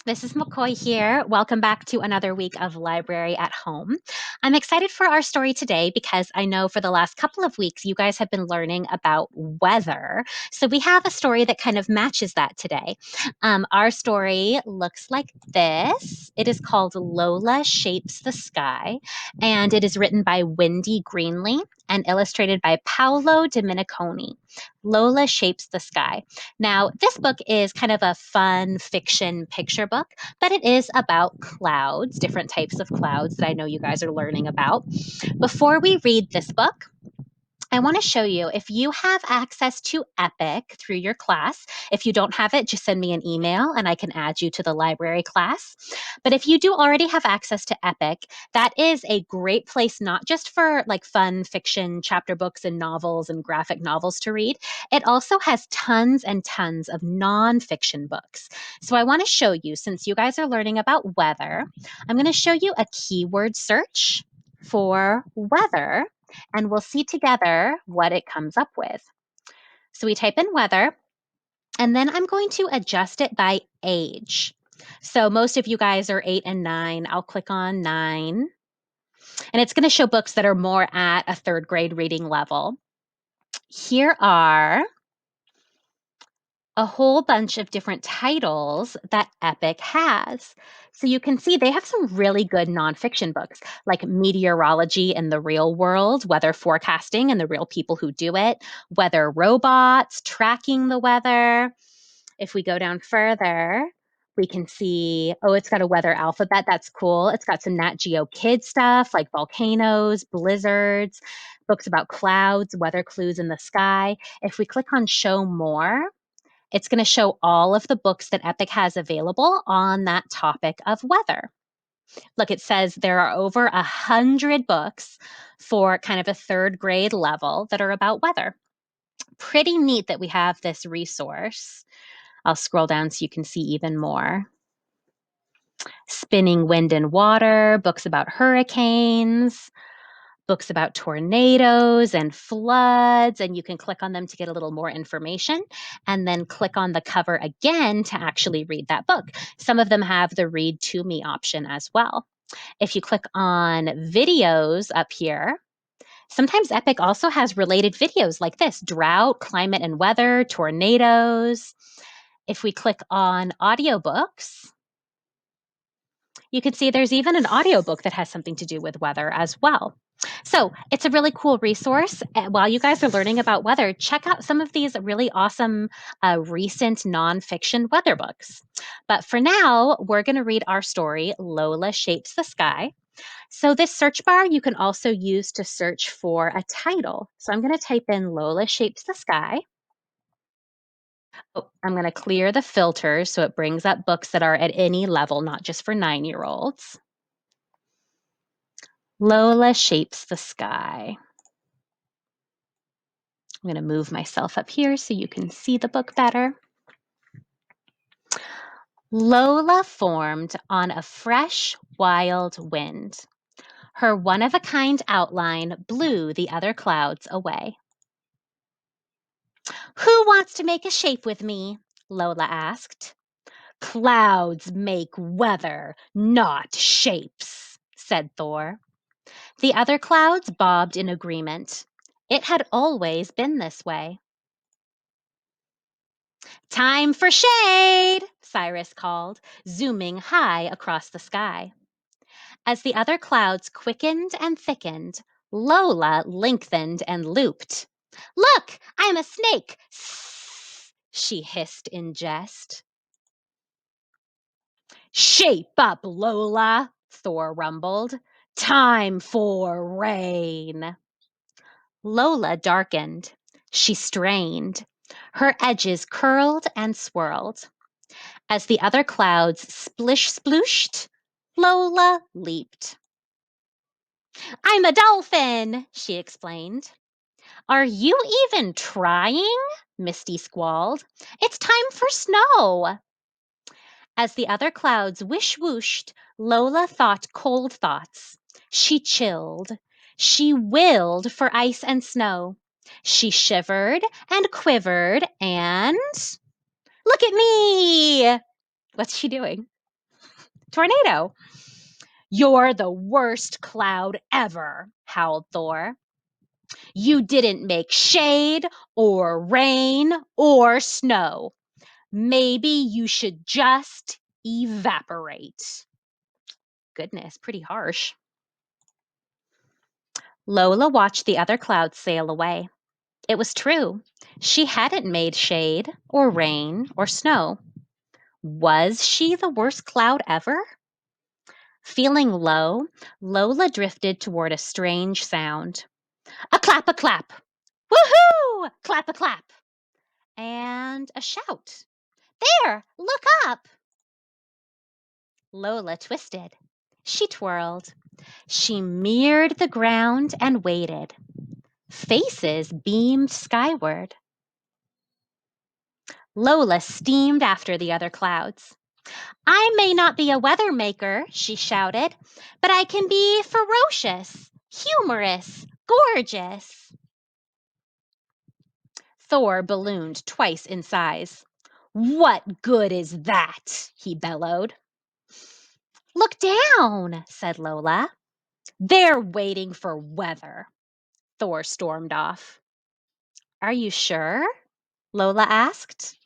This is McCoy here. Welcome back to another week of Library at Home. I'm excited for our story today because I know for the last couple of weeks you guys have been learning about weather. So we have a story that kind of matches that today. Our story looks like this. It is called Lola Shapes the Sky, and it is written by Wendy Greenley and illustrated by Paolo Dominiconi. Lola Shapes the Sky. Now, this book is kind of a fun fiction picture book, but it is about clouds, different types of clouds that I know you guys are learning about. Before we read this book, I want to show you if you have access to Epic through your class. If you don't have it, just send me an email and I can add you to the library class. But if you do already have access to Epic, that is a great place not just for like fun fiction chapter books and novels and graphic novels to read. It also has tons and tons of nonfiction books. So I want to show you, since you guys are learning about weather, I'm going to show you a keyword search for weather and we'll see together what it comes up with. So we type in weather, and then I'm going to adjust it by age. So most of you guys are 8 and 9. I'll click on 9. And it's going to show books that are more at a third grade reading level. Here are a whole bunch of different titles that Epic has. So you can see they have some really good nonfiction books like Meteorology and the Real World, Weather Forecasting and the Real People Who Do It, Weather Robots, Tracking the Weather. If we go down further, we can see, oh, it's got a weather alphabet. That's cool. It's got some Nat Geo Kid stuff like volcanoes, blizzards, books about clouds, weather clues in the sky. If we click on Show More, it's going to show all of the books that Epic has available on that topic of weather. Look, it says there are over 100 books for kind of a third grade level that are about weather. Pretty neat that we have this resource. I'll scroll down so you can see even more. Spinning Wind and Water, books about hurricanes, books about tornadoes and floods, and you can click on them to get a little more information and then click on the cover again to actually read that book. Some of them have the read to me option as well. If you click on videos up here, sometimes Epic also has related videos like this: drought, climate and weather, tornadoes. If we click on audiobooks, you can see there's even an audiobook that has something to do with weather as well. So it's a really cool resource. While you guys are learning about weather, check out some of these really awesome recent nonfiction weather books. But for now, we're going to read our story, Lola Shapes the Sky. So this search bar you can also use to search for a title. So I'm going to type in Lola Shapes the Sky. Oh, I'm going to clear the filters so it brings up books that are at any level, not just for 9-year-olds. Lola Shapes the Sky. I'm going to move myself up here so you can see the book better. Lola formed on a fresh, wild wind. Her one-of-a-kind outline blew the other clouds away. Who wants to make a shape with me? Lola asked. Clouds make weather, not shapes, said Thor. The other clouds bobbed in agreement. It had always been this way. Time for shade, Cyrus called, zooming high across the sky. As the other clouds quickened and thickened, Lola lengthened and looped. Look, I'm a snake, she hissed in jest. Shape up, Lola, Thor rumbled. Time for rain. Lola darkened. She strained. Her edges curled and swirled. As the other clouds splish-splooshed, Lola leaped. I'm a dolphin, she explained. Are you even trying? Misty squalled. It's time for snow. As the other clouds wish-whooshed, Lola thought cold thoughts. She chilled. She willed for ice and snow. She shivered and quivered and... Look at me! What's she doing? Tornado. You're the worst cloud ever, howled Thor. You didn't make shade or rain or snow. Maybe you should just evaporate. Goodness, pretty harsh. Lola watched the other clouds sail away. It was true. She hadn't made shade or rain or snow. Was she the worst cloud ever? Feeling low, Lola drifted toward a strange sound. A clap, a clap. Woohoo! Clap, a clap. And a shout. There, look up. Lola twisted. She twirled. She mirrored the ground and waited. Faces beamed skyward. Lola steamed after the other clouds. I may not be a weather maker, she shouted, but I can be ferocious, humorous, gorgeous. Thor ballooned twice in size. What good is that? He bellowed. Look down, said Lola. They're waiting for weather. Thor stormed off. Are you sure? Lola asked.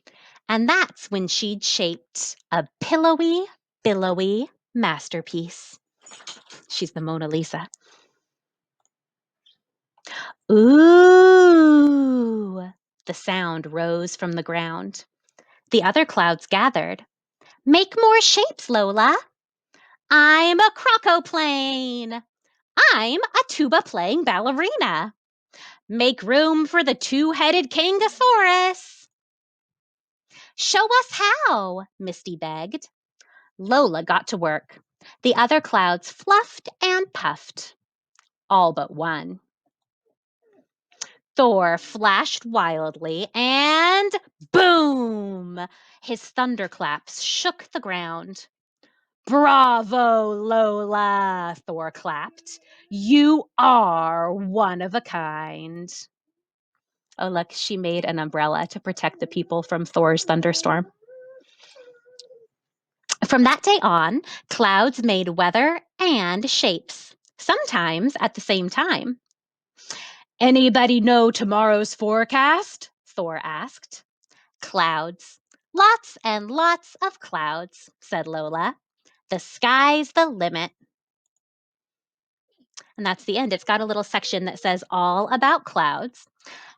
And that's when she'd shaped a pillowy, billowy masterpiece. She's the Mona Lisa. Ooh! The sound rose from the ground. The other clouds gathered. Make more shapes, Lola. I'm a crocoplane. I'm a tuba-playing ballerina. Make room for the two-headed Kangasaurus. Show us how, Misty begged. Lola got to work. The other clouds fluffed and puffed. All but one. Thor flashed wildly and boom! His thunderclaps shook the ground. Bravo, Lola, Thor clapped. You are one of a kind. Oh, look, she made an umbrella to protect the people from Thor's thunderstorm. From that day on, clouds made weather and shapes, sometimes at the same time. Anybody know tomorrow's forecast? Thor asked. Clouds. Lots and lots of clouds, said Lola. The sky's the limit. And that's the end. It's got a little section that says all about clouds.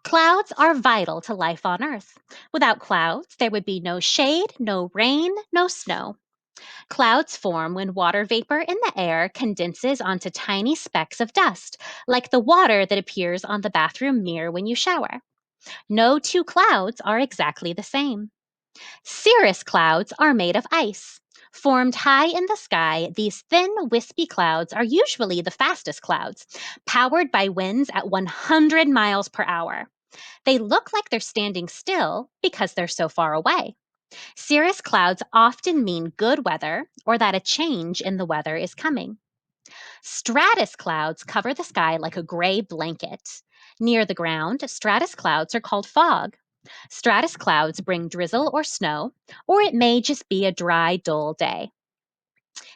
Clouds are vital to life on Earth. Without clouds, there would be no shade, no rain, no snow. Clouds form when water vapor in the air condenses onto tiny specks of dust, like the water that appears on the bathroom mirror when you shower. No two clouds are exactly the same. Cirrus clouds are made of ice. Formed high in the sky, these thin, wispy clouds are usually the fastest clouds, powered by winds at 100 miles per hour. They look like they're standing still because they're so far away. Cirrus clouds often mean good weather or that a change in the weather is coming. Stratus clouds cover the sky like a gray blanket. Near the ground, stratus clouds are called fog. Stratus clouds bring drizzle or snow, or it may just be a dry, dull day.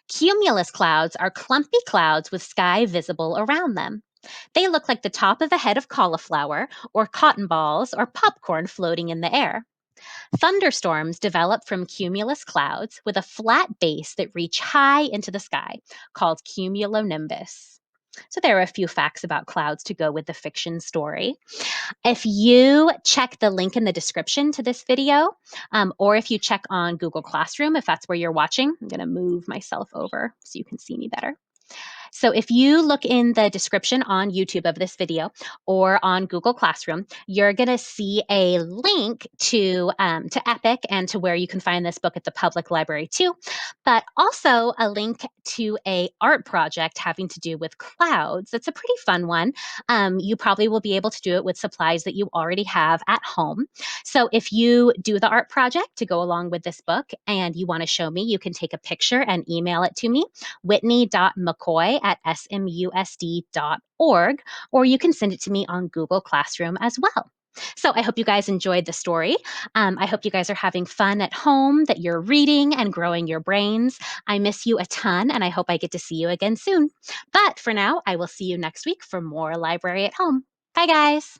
Cumulus clouds are clumpy clouds with sky visible around them. They look like the top of a head of cauliflower, or cotton balls, or popcorn floating in the air. Thunderstorms develop from cumulus clouds with a flat base that reach high into the sky, called cumulonimbus. So there are a few facts about clouds to go with the fiction story. If you check the link in the description to this video, or if you check on Google Classroom, if that's where you're watching, I'm going to move myself over so you can see me better. So if you look in the description on YouTube of this video or on Google Classroom, you're going to see a link to Epic and to where you can find this book at the public library too, but also a link to a art project having to do with clouds. It's a pretty fun one. You probably will be able to do it with supplies that you already have at home. So if you do the art project to go along with this book and you want to show me, you can take a picture and email it to me, whitney.mccoy@smusd.org, or you can send it to me on Google Classroom as well. So I hope you guys enjoyed the story. I hope you guys are having fun at home, that you're reading and growing your brains. I miss you a ton, and I hope I get to see you again soon. But for now, I will see you next week for more Library at Home. Bye, guys.